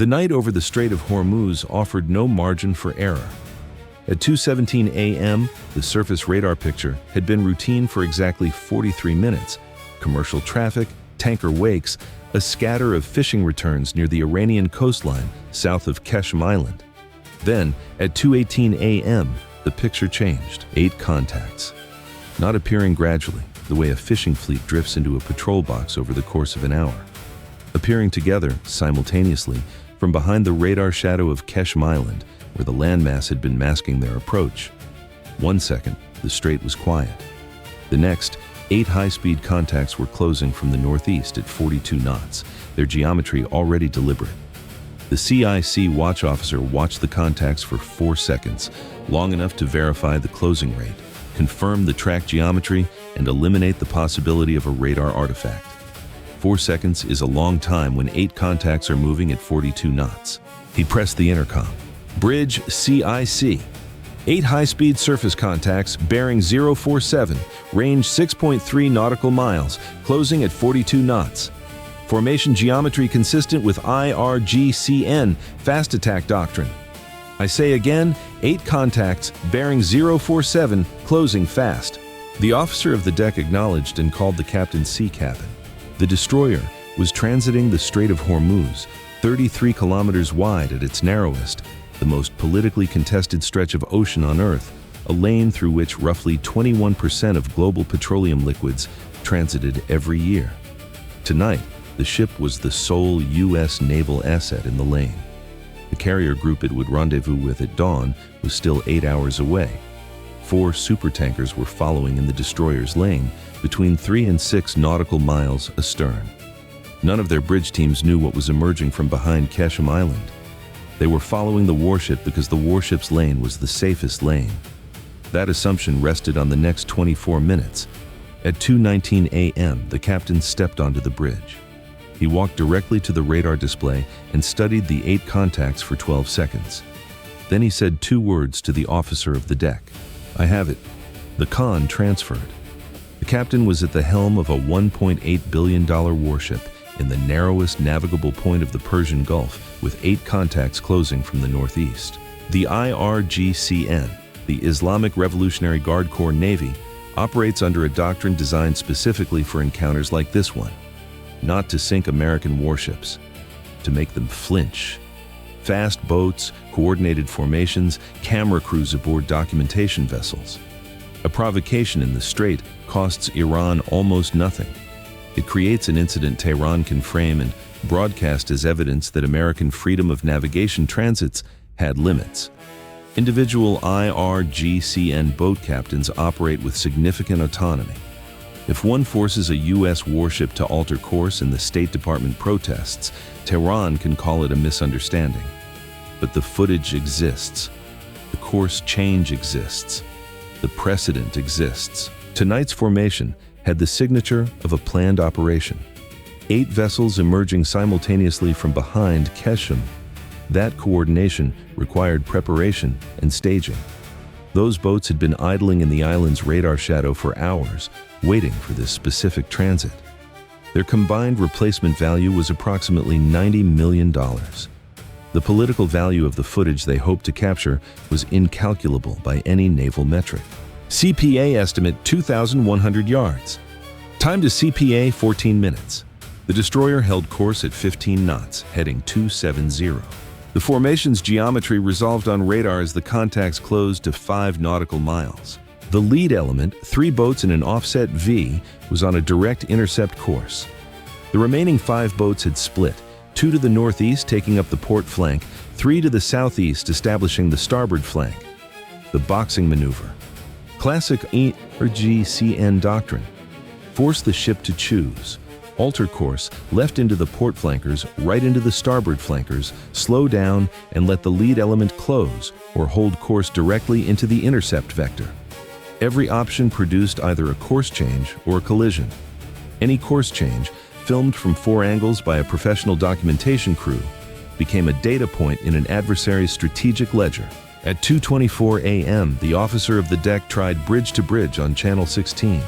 The night over the Strait of Hormuz offered no margin for error. At 2:17 a.m., the surface radar picture had been routine for exactly 43 minutes. Commercial traffic, tanker wakes, a scatter of fishing returns near the Iranian coastline south of Qeshm Island. Then, at 2:18 a.m., the picture changed. 8 contacts. Not appearing gradually, the way a fishing fleet drifts into a patrol box over the course of an hour. Appearing together, simultaneously, from behind the radar shadow of Qeshm Island, where the landmass had been masking their approach. 1 second, the strait was quiet. The next, 8 high-speed contacts were closing from the northeast at 42 knots, their geometry already deliberate. The CIWS watch officer watched the contacts for 4 seconds, long enough to verify the closing rate, confirm the track geometry, and eliminate the possibility of a radar artifact. 4 seconds is a long time when 8 contacts are moving at 42 knots. He pressed the intercom. Bridge CIWS. 8 high-speed surface contacts, bearing 047, range 6.3 nautical miles, closing at 42 knots. Formation geometry consistent with IRGCN, fast attack doctrine. I say again, 8 contacts, bearing 047, closing fast. The officer of the deck acknowledged and called the captain's sea cabin. The destroyer was transiting the Strait of Hormuz, 33 kilometers wide at its narrowest, the most politically contested stretch of ocean on Earth, a lane through which roughly 21% of global petroleum liquids transited every year. Tonight, the ship was the sole U.S. naval asset in the lane. The carrier group it would rendezvous with at dawn was still 8 hours away. 4 supertankers were following in the destroyer's lane, between 3 and 6 nautical miles astern. None of their bridge teams knew what was emerging from behind Qeshm Island. They were following the warship because the warship's lane was the safest lane. That assumption rested on the next 24 minutes. At 2:19 a.m., the captain stepped onto the bridge. He walked directly to the radar display and studied the 8 contacts for 12 seconds. Then he said 2 words to the officer of the deck. "I have it." The con transferred. The captain was at the helm of a $1.8 billion warship in the narrowest navigable point of the Persian Gulf, with 8 contacts closing from the northeast. The IRGCN, the Islamic Revolutionary Guard Corps Navy, operates under a doctrine designed specifically for encounters like this one. Not to sink American warships, to make them flinch. Fast boats, coordinated formations, camera crews aboard documentation vessels. A provocation in the strait costs Iran almost nothing. It creates an incident Tehran can frame and broadcast as evidence that American freedom of navigation transits had limits. Individual IRGCN boat captains operate with significant autonomy. If one forces a U.S. warship to alter course and the State Department protests, Tehran can call it a misunderstanding. But the footage exists. The course change exists. The precedent exists. Tonight's formation had the signature of a planned operation. 8 vessels emerging simultaneously from behind Qeshm. That coordination required preparation and staging. Those boats had been idling in the island's radar shadow for hours, waiting for this specific transit. Their combined replacement value was approximately $90 million. The political value of the footage they hoped to capture was incalculable by any naval metric. CPA estimate 2,100 yards. Time to CPA 14 minutes. The destroyer held course at 15 knots, heading 270. The formation's geometry resolved on radar as the contacts closed to 5 nautical miles. The lead element, 3 boats in an offset V, was on a direct intercept course. The remaining 5 boats had split, 2 to the northeast taking up the port flank, 3 to the southeast establishing the starboard flank. The boxing maneuver. Classic IRGCN doctrine. Force the ship to choose. Alter course, left into the port flankers, right into the starboard flankers, slow down, and let the lead element close, or hold course directly into the intercept vector. Every option produced either a course change or a collision. Any course change, filmed from 4 angles by a professional documentation crew, became a data point in an adversary's strategic ledger. At 2:24 a.m., the officer of the deck tried bridge to bridge on Channel 16.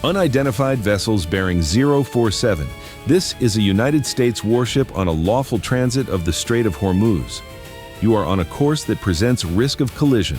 Unidentified vessels bearing 047. This is a United States warship on a lawful transit of the Strait of Hormuz. You are on a course that presents risk of collision.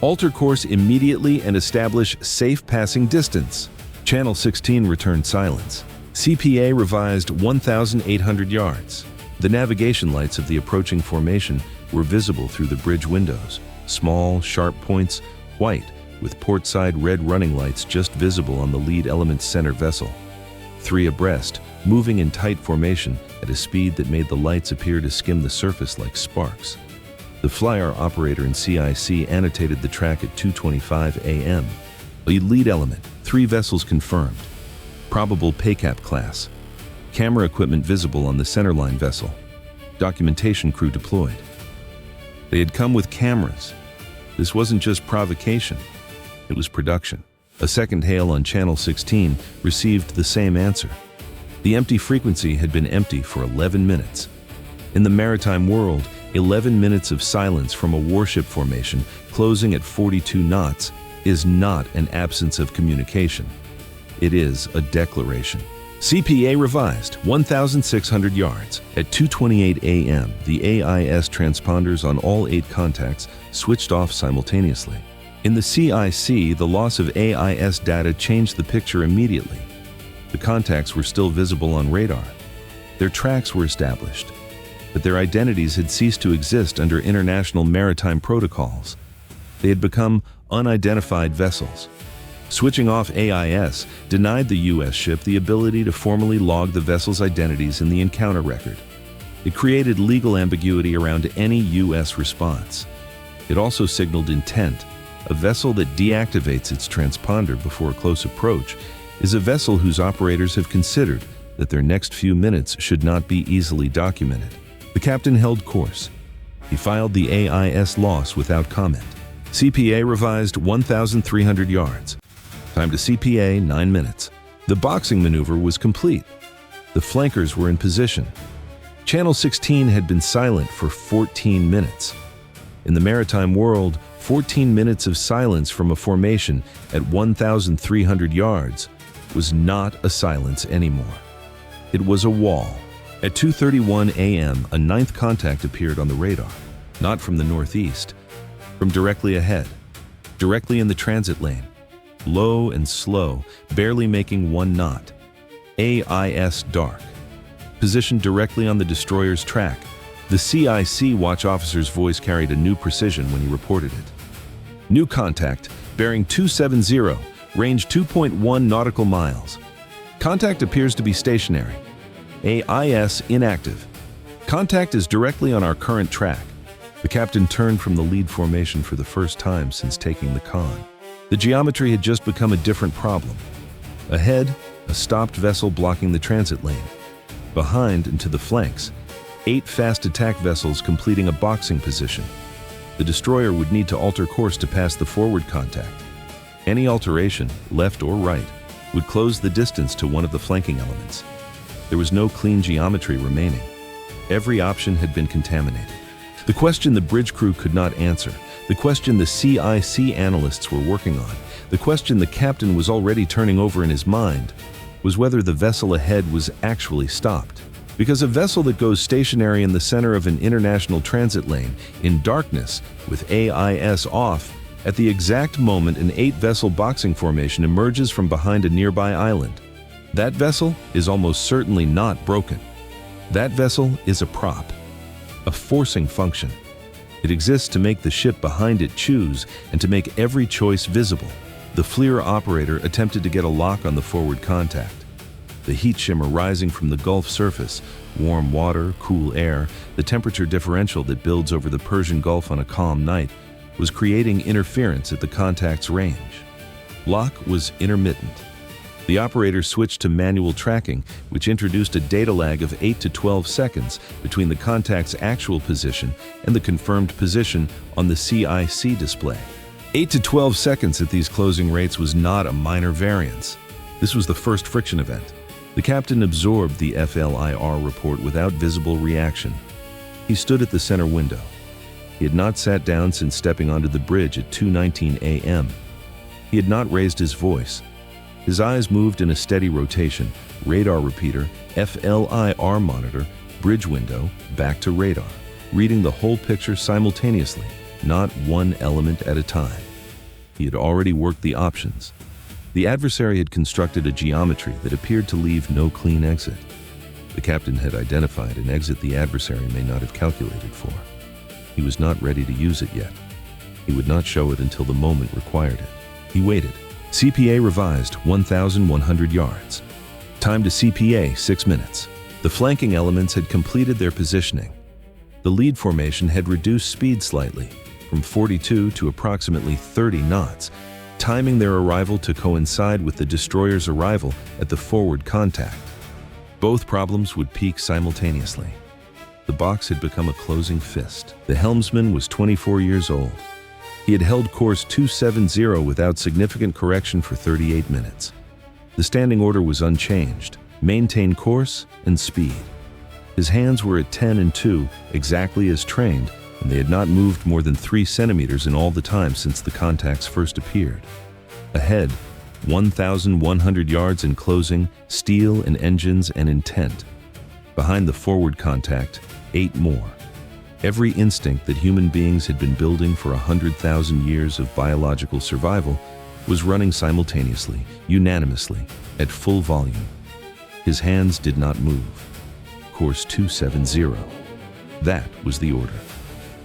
Alter course immediately and establish safe passing distance. Channel 16 returned silence. CPA revised 1,800 yards. The navigation lights of the approaching formation were visible through the bridge windows. Small, sharp points, white, with portside red running lights just visible on the lead element's center vessel. 3 abreast, moving in tight formation at a speed that made the lights appear to skim the surface like sparks. The flyer operator in CIC annotated the track at 2:25 a.m. Lead element, 3 vessels confirmed. Probable PACAP class. Camera equipment visible on the centerline vessel. Documentation crew deployed. They had come with cameras. This wasn't just provocation. It was production. A second hail on Channel 16 received the same answer. The empty frequency had been empty for 11 minutes. In the maritime world, 11 minutes of silence from a warship formation closing at 42 knots is not an absence of communication. It is a declaration. CPA revised 1,600 yards. At 2:28 a.m., the AIS transponders on all 8 contacts switched off simultaneously. In the CIC, the loss of AIS data changed the picture immediately. The contacts were still visible on radar. Their tracks were established, but their identities had ceased to exist under international maritime protocols. They had become unidentified vessels. Switching off AIS denied the U.S. ship the ability to formally log the vessel's identities in the encounter record. It created legal ambiguity around any U.S. response. It also signaled intent. A vessel that deactivates its transponder before a close approach is a vessel whose operators have considered that their next few minutes should not be easily documented. The captain held course. He filed the AIS loss without comment. CPA revised 1,300 yards. Time to CPA 9 minutes. The boxing maneuver was complete. The flankers were in position. Channel 16 had been silent for 14 minutes. In the maritime world, 14 minutes of silence from a formation at 1,300 yards was not a silence anymore. It was a wall. At 2:31 a.m., a 9th contact appeared on the radar, not from the northeast, from directly ahead, directly in the transit lane, low and slow, barely making 1 knot. AIS dark. Positioned directly on the destroyer's track, the CIC watch officer's voice carried a new precision when he reported it. New contact, bearing 270, range 2.1 nautical miles. Contact appears to be stationary. AIS inactive. Contact is directly on our current track. The captain turned from the lead formation for the first time since taking the con. The geometry had just become a different problem. Ahead, a stopped vessel blocking the transit lane. Behind and to the flanks, 8 fast attack vessels completing a boxing position. The destroyer would need to alter course to pass the forward contact. Any alteration, left or right, would close the distance to one of the flanking elements. There was no clean geometry remaining. Every option had been contaminated. The question the bridge crew could not answer, the question the CIC analysts were working on, the question the captain was already turning over in his mind, was whether the vessel ahead was actually stopped. Because a vessel that goes stationary in the center of an international transit lane, in darkness, with AIS off, at the exact moment an 8-vessel boxing formation emerges from behind a nearby island. That vessel is almost certainly not broken. That vessel is a prop, a forcing function. It exists to make the ship behind it choose and to make every choice visible. The FLIR operator attempted to get a lock on the forward contact. The heat shimmer rising from the Gulf surface, warm water, cool air, the temperature differential that builds over the Persian Gulf on a calm night, was creating interference at the contact's range. Lock was intermittent. The operator switched to manual tracking, which introduced a data lag of 8 to 12 seconds between the contact's actual position and the confirmed position on the CIC display. 8 to 12 seconds at these closing rates was not a minor variance. This was the first friction event. The captain absorbed the FLIR report without visible reaction. He stood at the center window. He had not sat down since stepping onto the bridge at 2:19 a.m. He had not raised his voice. His eyes moved in a steady rotation: radar repeater, FLIR monitor, bridge window, back to radar, reading the whole picture simultaneously, not one element at a time. He had already worked the options. The adversary had constructed a geometry that appeared to leave no clean exit. The captain had identified an exit the adversary may not have calculated for. He was not ready to use it yet. He would not show it until the moment required it. He waited. CPA revised 1,100 yards. Time to CPA 6 minutes. The flanking elements had completed their positioning. The lead formation had reduced speed slightly, from 42 to approximately 30 knots, timing their arrival to coincide with the destroyer's arrival at the forward contact. Both problems would peak simultaneously. The box had become a closing fist. The helmsman was 24 years old. He had held course 270 without significant correction for 38 minutes. The standing order was unchanged: maintain course and speed. His hands were at 10 and 2, exactly as trained, and they had not moved more than 3 centimeters in all the time since the contacts first appeared. Ahead, 1,100 yards in closing, steel and engines and intent. Behind the forward contact, 8 more. Every instinct that human beings had been building for 100,000 years of biological survival was running simultaneously, unanimously, at full volume. His hands did not move. Course 270. That was the order.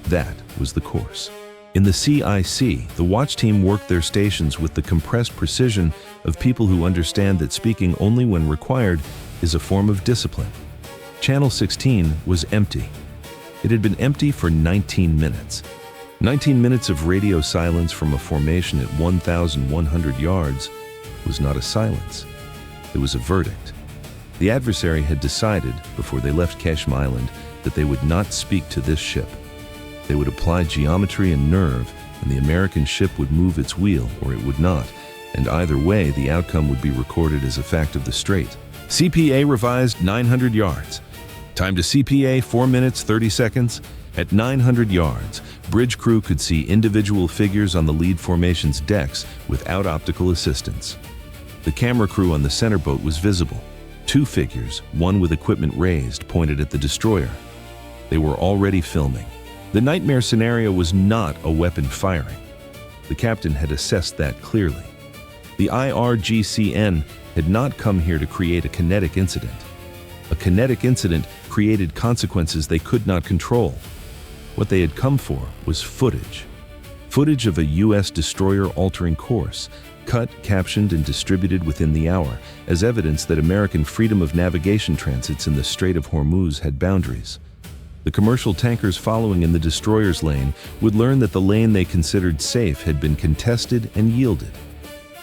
That was the course. In the CIC, the watch team worked their stations with the compressed precision of people who understand that speaking only when required is a form of discipline. Channel 16 was empty. It had been empty for 19 minutes. 19 minutes of radio silence from a formation at 1,100 yards was not a silence. It was a verdict. The adversary had decided, before they left Qeshm Island, that they would not speak to this ship. They would apply geometry and nerve, and the American ship would move its wheel, or it would not, and either way, the outcome would be recorded as a fact of the strait. CPA revised 900 yards. Time to CPA 4 minutes 30 seconds. At 900 yards, bridge crew could see individual figures on the lead formation's decks without optical assistance. The camera crew on the center boat was visible. 2 figures, one with equipment raised, pointed at the destroyer. They were already filming. The nightmare scenario was not a weapon firing. The captain had assessed that clearly. The IRGCN had not come here to create a kinetic incident. A kinetic incident created consequences they could not control. What they had come for was footage. Footage of a U.S. destroyer altering course, cut, captioned, and distributed within the hour, as evidence that American freedom of navigation transits in the Strait of Hormuz had boundaries. The commercial tankers following in the destroyer's lane would learn that the lane they considered safe had been contested and yielded.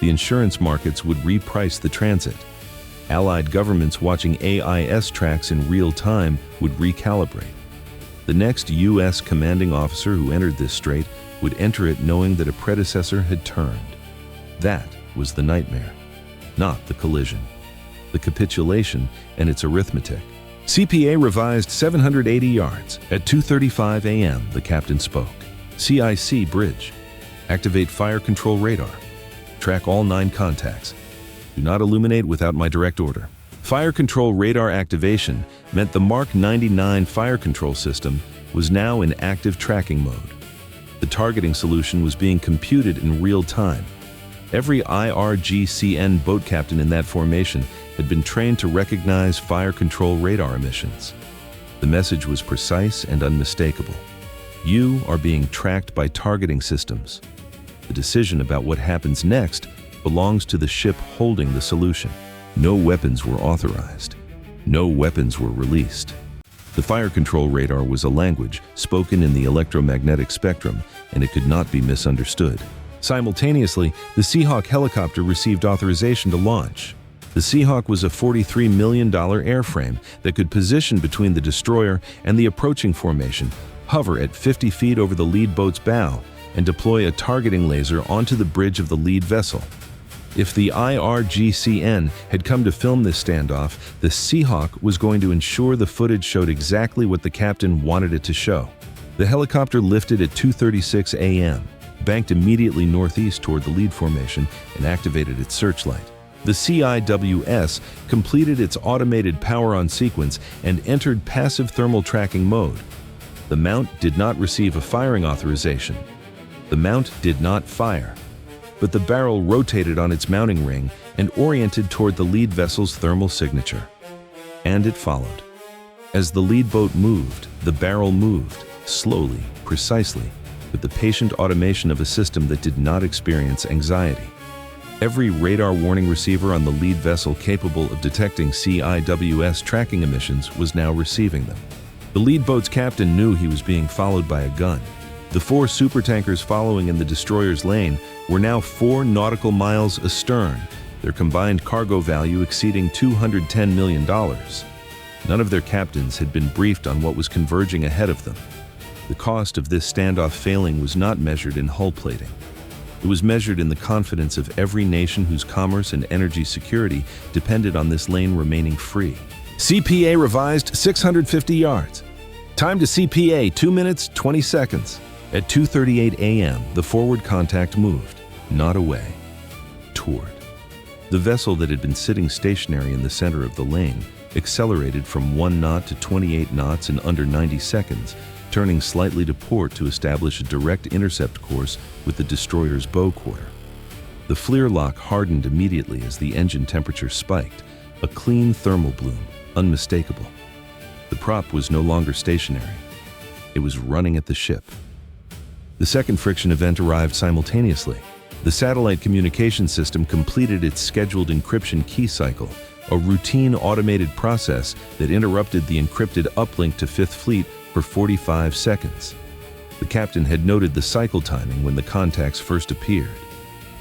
The insurance markets would reprice the transit. Allied governments watching AIS tracks in real time would recalibrate. The next U.S. commanding officer who entered this strait would enter it knowing that a predecessor had turned. That was the nightmare, not the collision. The capitulation and its arithmetic. CPA revised 780 yards. At 2:35 a.m., the captain spoke. CIC bridge. Activate fire control radar. Track all 9 contacts. Do not illuminate without my direct order. Fire control radar activation meant the Mark 99 fire control system was now in active tracking mode. The targeting solution was being computed in real time. Every IRGCN boat captain in that formation had been trained to recognize fire control radar emissions. The message was precise and unmistakable. You are being tracked by targeting systems. The decision about what happens next belongs to the ship holding the solution. No weapons were authorized. No weapons were released. The fire control radar was a language spoken in the electromagnetic spectrum, and it could not be misunderstood. Simultaneously, the Seahawk helicopter received authorization to launch. The Seahawk was a $43 million airframe that could position between the destroyer and the approaching formation, hover at 50 feet over the lead boat's bow, and deploy a targeting laser onto the bridge of the lead vessel. If the IRGCN had come to film this standoff, the Seahawk was going to ensure the footage showed exactly what the captain wanted it to show. The helicopter lifted at 2:36 a.m., banked immediately northeast toward the lead formation, and activated its searchlight. The CIWS completed its automated power-on sequence and entered passive thermal tracking mode. The mount did not receive a firing authorization. The mount did not fire, but the barrel rotated on its mounting ring and oriented toward the lead vessel's thermal signature. And it followed. As the lead boat moved, the barrel moved, slowly, precisely, with the patient automation of a system that did not experience anxiety. Every radar warning receiver on the lead vessel capable of detecting CIWS tracking emissions was now receiving them. The lead boat's captain knew he was being followed by a gun. The 4 supertankers following in the destroyer's lane were now 4 nautical miles astern, their combined cargo value exceeding $210 million. None of their captains had been briefed on what was converging ahead of them. The cost of this standoff failing was not measured in hull plating. It was measured in the confidence of every nation whose commerce and energy security depended on this lane remaining free. CPA revised 650 yards. Time to CPA 2 minutes, 20 seconds. At 2:38 a.m., the forward contact moved, not away, toward. The vessel that had been sitting stationary in the center of the lane accelerated from 1 knot to 28 knots in under 90 seconds, turning slightly to port to establish a direct intercept course with the destroyer's bow quarter. The FLIR lock hardened immediately as the engine temperature spiked, a clean thermal bloom, unmistakable. The prop was no longer stationary. It was running at the ship. The second friction event arrived simultaneously. The satellite communication system completed its scheduled encryption key cycle, a routine automated process that interrupted the encrypted uplink to Fifth Fleet for 45 seconds. The captain had noted the cycle timing when the contacts first appeared.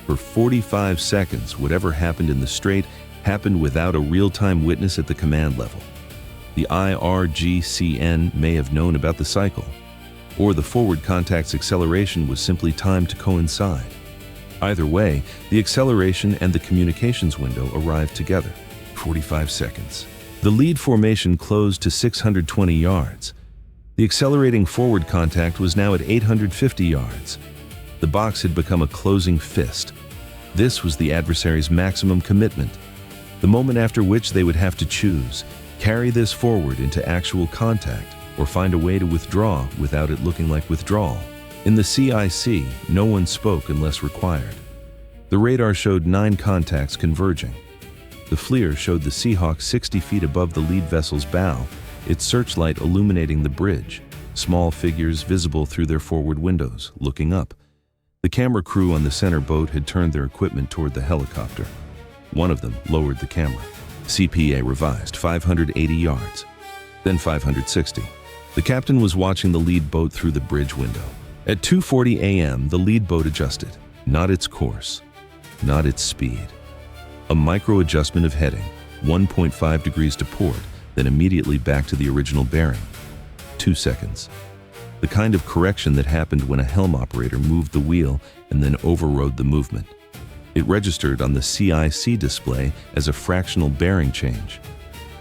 For 45 seconds, whatever happened in the strait happened without a real-time witness at the command level. The IRGCN may have known about the cycle, or the forward contact's acceleration was simply timed to coincide. Either way, the acceleration and the communications window arrived together. 45 seconds. The lead formation closed to 620 yards. The accelerating forward contact was now at 850 yards. The box had become a closing fist. This was the adversary's maximum commitment, the moment after which they would have to choose, carry this forward into actual contact, or find a way to withdraw without it looking like withdrawal. In the CIC, no one spoke unless required. The radar showed 9 contacts converging. The FLIR showed the Seahawk 60 feet above the lead vessel's bow, its searchlight illuminating the bridge, small figures visible through their forward windows, looking up. The camera crew on the center boat had turned their equipment toward the helicopter. One of them lowered the camera. CPA revised 580 yards, then 560. The captain was watching the lead boat through the bridge window. At 2:40 a.m., the lead boat adjusted, not its course, not its speed. A micro adjustment of heading, 1.5 degrees to port, then immediately back to the original bearing. 2 seconds. The kind of correction that happened when a helm operator moved the wheel and then overrode the movement. It registered on the CIC display as a fractional bearing change.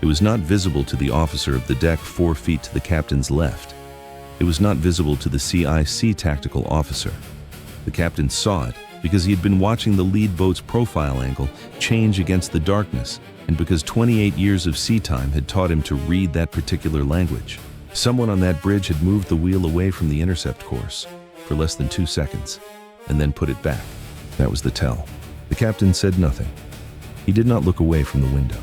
It was not visible to the officer of the deck 4 feet to the captain's left. It was not visible to the CIC tactical officer. The captain saw it because he had been watching the lead boat's profile angle change against the darkness, and because 28 years of sea time had taught him to read that particular language. Someone on that bridge had moved the wheel away from the intercept course for less than 2 seconds, and then put it back. That was the tell. The captain said nothing. He did not look away from the window.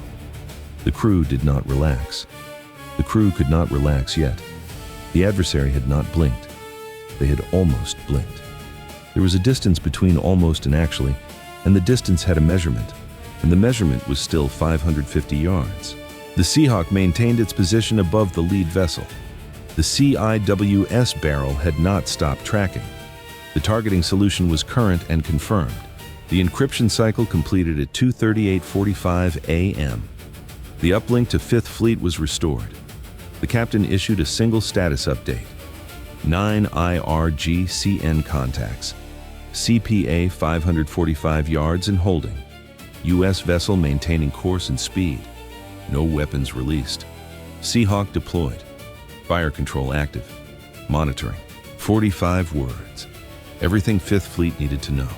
The crew did not relax. The crew could not relax yet. The adversary had not blinked. They had almost blinked. There was a distance between almost and actually, and the distance had a measurement, and the measurement was still 550 yards. The Seahawk maintained its position above the lead vessel. The CIWS barrel had not stopped tracking. The targeting solution was current and confirmed. The encryption cycle completed at 2:38:45 a.m. The uplink to Fifth Fleet was restored. The captain issued a single status update. 9 IRGCN contacts. CPA 545 yards and holding. U.S. vessel maintaining course and speed. No weapons released. Seahawk deployed. Fire control active. Monitoring. 45 words. Everything Fifth Fleet needed to know.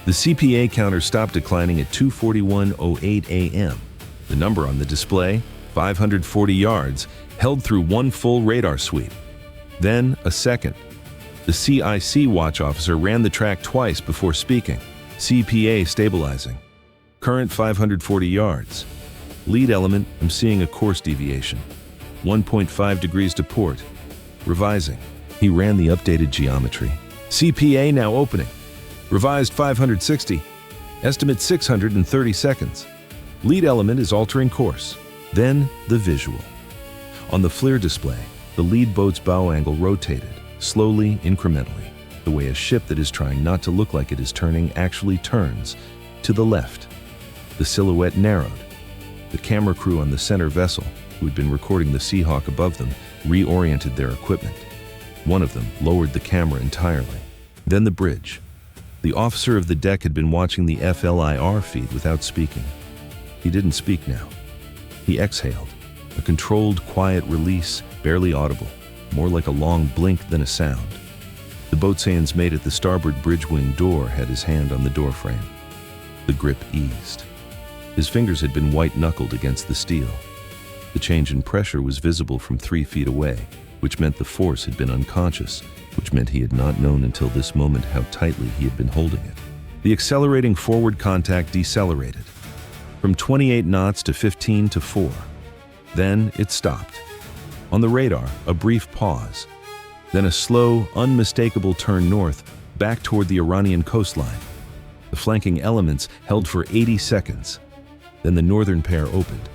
The CPA counter stopped declining at 2:41:08 a.m. The number on the display, 540 yards, held through one full radar sweep. Then, a second. The CIC watch officer ran the track twice before speaking. CPA stabilizing. Current 540 yards. Lead element, I'm seeing a course deviation. 1.5 degrees to port. Revising. He ran the updated geometry. CPA now opening. Revised 560. Estimate 630 seconds. Lead element is altering course. Then, the visual. On the FLIR display, the lead boat's bow angle rotated, slowly, incrementally, the way a ship that is trying not to look like it is turning actually turns, to the left. The silhouette narrowed. The camera crew on the center vessel, who had been recording the Seahawk above them, reoriented their equipment. One of them lowered the camera entirely. Then the bridge. The officer of the deck had been watching the FLIR feed without speaking. He didn't speak now. He exhaled, a controlled, quiet release, barely audible, more like a long blink than a sound. The boatswain's mate at the starboard bridge wing door had his hand on the doorframe. The grip eased. His fingers had been white-knuckled against the steel. The change in pressure was visible from 3 feet away, which meant the force had been unconscious, which meant he had not known until this moment how tightly he had been holding it. The accelerating forward contact decelerated, from 28 knots to 15 to 4. Then it stopped. On the radar, a brief pause. Then a slow, unmistakable turn north, back toward the Iranian coastline. The flanking elements held for 80 seconds. Then the northern pair opened.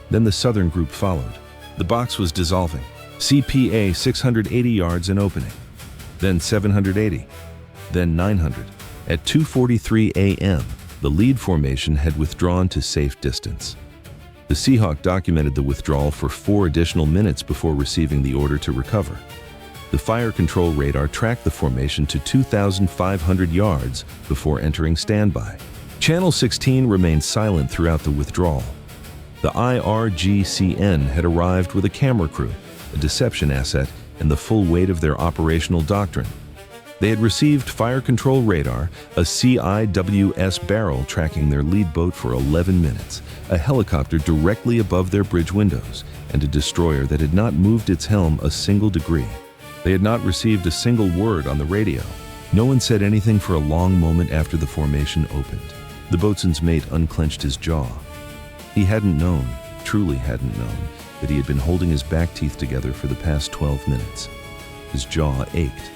Then the southern group followed. The box was dissolving. CPA 680 yards in opening. Then 780. Then 900. At 2:43 a.m., the lead formation had withdrawn to safe distance. The Seahawk documented the withdrawal for 4 additional minutes before receiving the order to recover. The fire control radar tracked the formation to 2,500 yards before entering standby. Channel 16 remained silent throughout the withdrawal. The IRGCN had arrived with a camera crew, a deception asset, and the full weight of their operational doctrine. They had received fire control radar, a CIWS barrel tracking their lead boat for 11 minutes, a helicopter directly above their bridge windows, and a destroyer that had not moved its helm a single degree. They had not received a single word on the radio. No one said anything for a long moment after the formation opened. The boatswain's mate unclenched his jaw. He hadn't known, truly hadn't known, that he had been holding his back teeth together for the past 12 minutes. His jaw ached.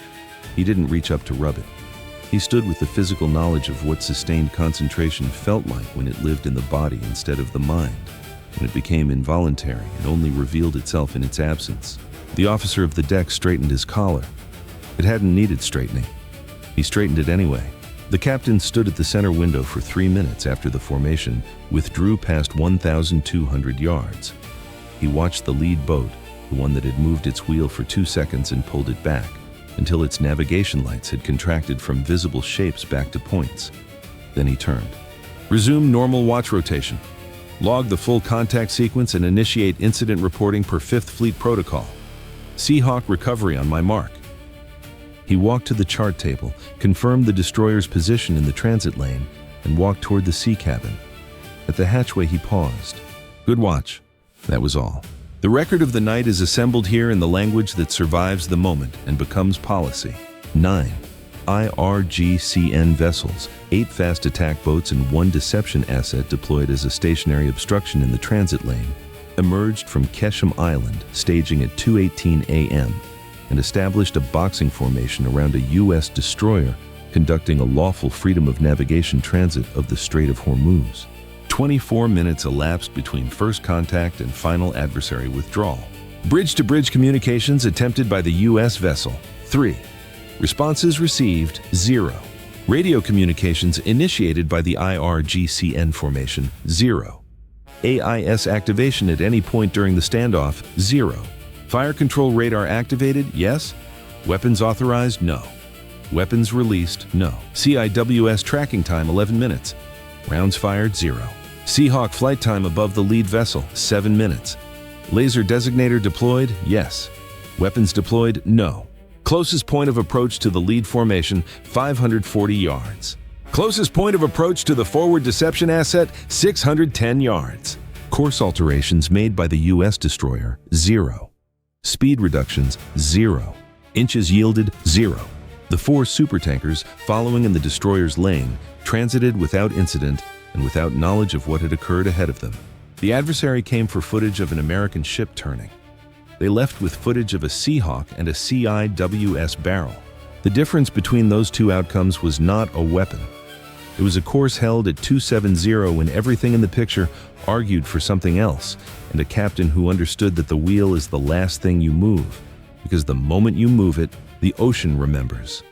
He didn't reach up to rub it. He stood with the physical knowledge of what sustained concentration felt like when it lived in the body instead of the mind, when it became involuntary and only revealed itself in its absence. The officer of the deck straightened his collar. It hadn't needed straightening. He straightened it anyway. The captain stood at the center window for 3 minutes after the formation withdrew past 1,200 yards. He watched the lead boat, the one that had moved its wheel for 2 seconds and pulled it back, until its navigation lights had contracted from visible shapes back to points. Then he turned. Resume normal watch rotation. Log the full contact sequence and initiate incident reporting per 5th Fleet Protocol. Seahawk recovery on my mark. He walked to the chart table, confirmed the destroyer's position in the transit lane, and walked toward the sea cabin. At the hatchway he paused. Good watch. That was all. The record of the night is assembled here in the language that survives the moment and becomes policy. 9 IRGCN vessels, 8 fast attack boats and 1 deception asset deployed as a stationary obstruction in the transit lane, emerged from Qeshm Island, staging at 2:18 a.m., and established a boxing formation around a U.S. destroyer conducting a lawful freedom of navigation transit of the Strait of Hormuz. 24 minutes elapsed between first contact and final adversary withdrawal. Bridge-to-bridge communications attempted by the U.S. vessel, 3. Responses received, 0. Radio communications initiated by the IRGCN formation, 0. AIS activation at any point during the standoff, 0. Fire control radar activated, yes. Weapons authorized, no. Weapons released, no. CIWS tracking time, 11 minutes. Rounds fired, 0. Seahawk flight time above the lead vessel, 7 minutes. Laser designator deployed, yes. Weapons deployed, no. Closest point of approach to the lead formation, 540 yards. Closest point of approach to the forward deception asset, 610 yards. Course alterations made by the U.S. destroyer, 0. Speed reductions, 0. Inches yielded, 0. The 4 supertankers, following in the destroyer's lane, transited without incident and without knowledge of what had occurred ahead of them. The adversary came for footage of an American ship turning. They left with footage of a Seahawk and a CIWS barrel. The difference between those two outcomes was not a weapon. It was a course held at 270 when everything in the picture argued for something else, and a captain who understood that the wheel is the last thing you move, because the moment you move it, the ocean remembers.